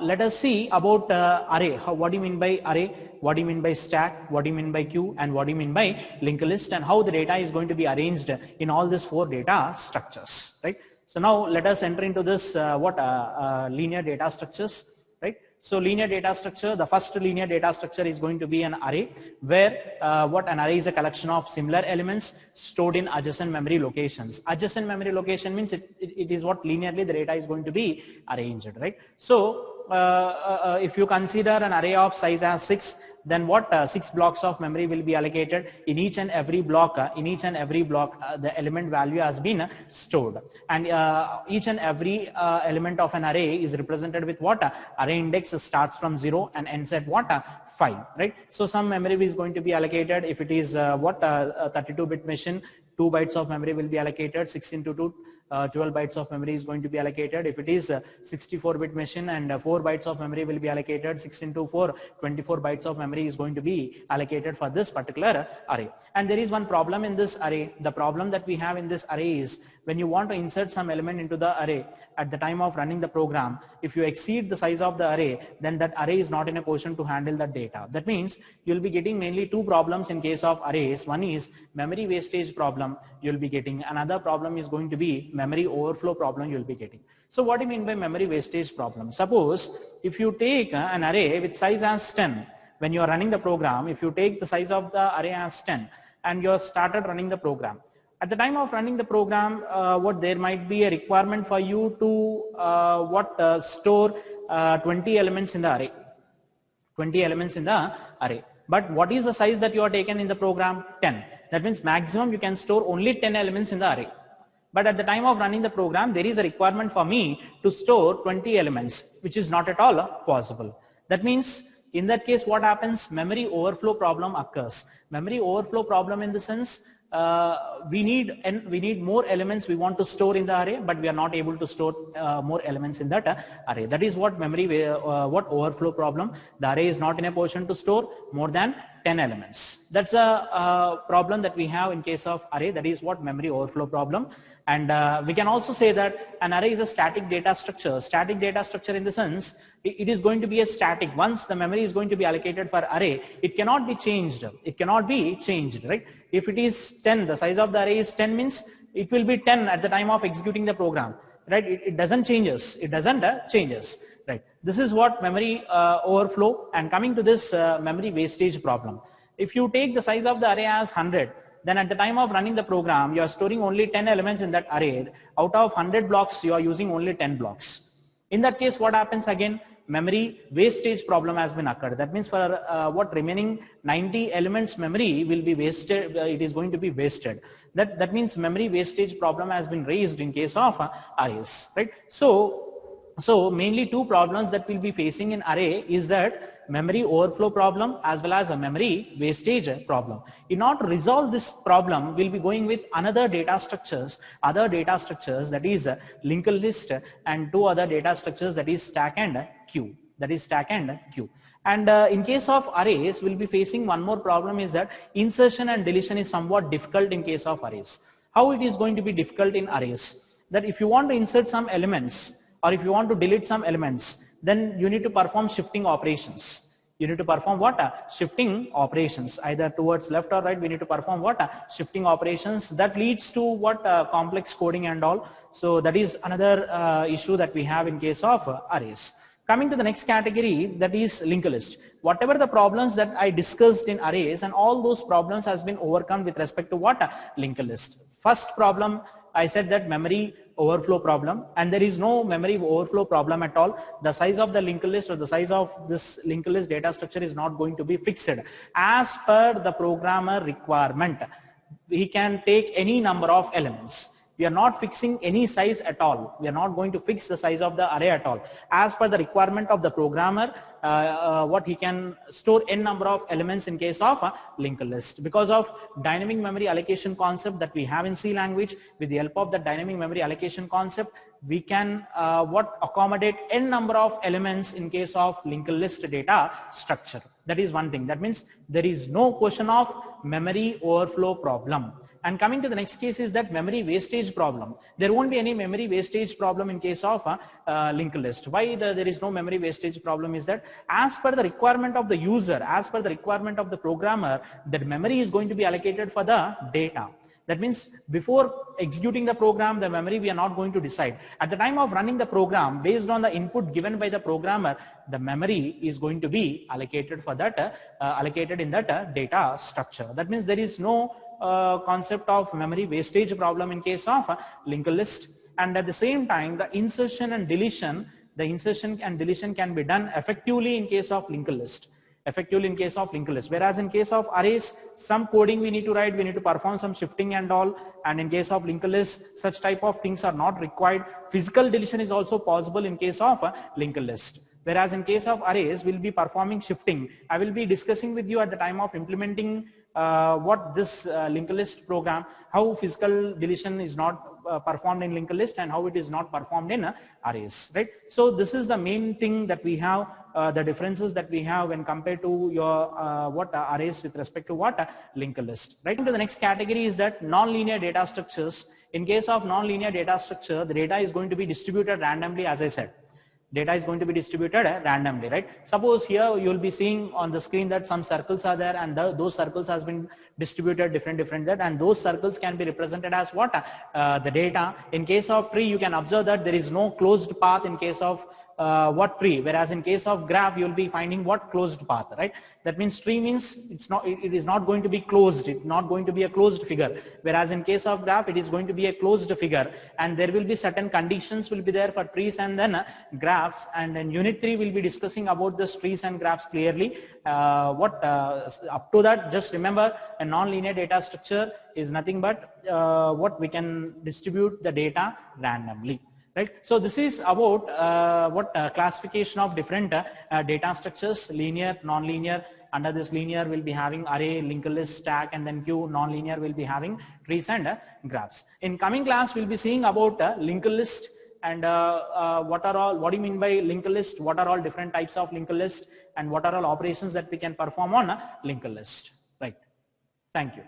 let us see about array. What do you mean by array? What do you mean by stack? What do you mean by queue? And what do you mean by linked list? And how the data is going to be arranged in all these 4 data structures, right? So now let us enter into this linear data structures, right? So linear data structure, the first linear data structure is going to be an array, where an array is a collection of similar elements stored in adjacent memory locations. Adjacent memory location means it is what linearly the data is going to be arranged, right? So if you consider an array of size as 6, then 6 blocks of memory will be allocated. In each and every block, the element value has been stored, and each and every element of an array is represented with array index starts from 0 and ends at 5, right? So some memory is going to be allocated. If it is 32-bit machine, 2 bytes of memory will be allocated. 6 into 2, 12 bytes of memory is going to be allocated. If it is 64-bit machine, and 4 bytes of memory will be allocated. 6 into 4, 24 bytes of memory is going to be allocated for this particular array. And there is one problem in this array. The problem that we have in this array is, when you want to insert some element into the array at the time of running the program, if you exceed the size of the array, then that array is not in a position to handle the data. That means you'll be getting mainly 2 problems in case of arrays. One is memory wastage problem you'll be getting. Another problem is going to be memory overflow problem you'll be getting. So what do you mean by memory wastage problem? Suppose if you take an array with size as 10, when you are running the program, if you take the size of the array as 10 and you have started running the program, at the time of running the program, there might be a requirement for you to store 20 elements in the array. 20 elements in the array. But what is the size that you are taken in the program? 10. That means maximum you can store only 10 elements in the array. But at the time of running the program, there is a requirement for me to store 20 elements, which is not at all possible. That means in that case, what happens? Memory overflow problem occurs. Memory overflow problem in the sense, we need more elements we want to store in the array, but we are not able to store more elements in that array. That is what overflow problem. The array is not in a position to store more than 10 elements. That's a problem that we have in case of array. That is what memory overflow problem. And we can also say that an array is a static data structure. Static data structure in the sense, it is going to be a static. Once the memory is going to be allocated for array, it cannot be changed. It cannot be changed, right? If it is 10, the size of the array is 10 means it will be 10 at the time of executing the program, right? It doesn't changes. It doesn't changes, right? This is what memory overflow. And coming to this memory wastage problem. If you take the size of the array as 100, then at the time of running the program, you are storing only 10 elements in that array. Out of 100 blocks, you are using only 10 blocks. In that case, what happens again? Memory wastage problem has been occurred. That means for remaining 90 elements memory will be wasted, it is going to be wasted. That means memory wastage problem has been raised in case of arrays, right? So mainly 2 problems that we'll be facing in array is that memory overflow problem as well as a memory wastage problem. In order to resolve this problem, we'll be going with other data structures that is linked list, and 2 other data structures that is stack and queue. And in case of arrays, we'll be facing one more problem is that insertion and deletion is somewhat difficult in case of arrays. How it is going to be difficult in arrays? That if you want to insert some elements or if you want to delete some elements, then you need to perform shifting operations. You need to perform shifting operations, either towards left or right. We need to perform shifting operations. That leads to complex coding and all. So that is another issue that we have in case of arrays. Coming to the next category, that is linked list. Whatever the problems that I discussed in arrays, and all those problems has been overcome with respect to linked list. First problem, I said that memory overflow problem, and there is no memory overflow problem at all. The size of the linked list or the size of this linked list data structure is not going to be fixed. As per the programmer requirement, he can take any number of elements. We are not fixing any size at all. We are not going to fix the size of the array at all. As per the requirement of the programmer, he can store n number of elements in case of a linked list. Because of dynamic memory allocation concept that we have in C language, with the help of the dynamic memory allocation concept, we can accommodate n number of elements in case of linked list data structure. That is one thing. That means there is no question of memory overflow problem. And coming to the next case is that memory wastage problem. There won't be any memory wastage problem in case of linked list. Why there is no memory wastage problem is that as per the requirement of the user, as per the requirement of the programmer, that memory is going to be allocated for the data. That means before executing the program, the memory we are not going to decide. At the time of running the program, based on the input given by the programmer, the memory is going to be allocated for that, allocated in that data structure. That means there is no concept of memory wastage problem in case of linked list. And at the same time, the insertion and deletion can be done effectively in case of linked list. Effectively in case of linked list, whereas in case of arrays, some coding we need to write, we need to perform some shifting and all, and in case of linked list, such type of things are not required. Physical deletion is also possible in case of linked list, whereas in case of arrays, we'll be performing shifting. I will be discussing with you at the time of implementing what this linked list program, how physical deletion is not performed in linked list and how it is not performed in arrays, right? So this is the main thing that we have, the differences that we have when compared to your arrays with respect to what linked list, right? To the next category is that non-linear data structures. In case of non-linear data structure, the data is going to be distributed randomly, as I said. Data is going to be distributed randomly, right? Suppose here you will be seeing on the screen that some circles are there, and those circles has been distributed different that, and those circles can be represented as what the data. In case of tree, you can observe that there is no closed path in case of tree, whereas in case of graph you will be finding what closed path, right? That means tree means it is not going to be closed, it's not going to be a closed figure, whereas in case of graph it is going to be a closed figure, and there will be certain conditions will be there for trees and then graphs. And in unit 3 we'll be discussing about the trees and graphs clearly. Up to that, just remember, a non-linear data structure is nothing but what we can distribute the data randomly. Right. So this is about classification of different data structures: linear, non-linear. Under this linear we'll be having array, linked list, stack, and then queue. Non-linear will be having trees and graphs. In coming class we'll be seeing about linked list and what do you mean by linked list, what are all different types of linked list, and what are all operations that we can perform on a linked list. Right. Thank you.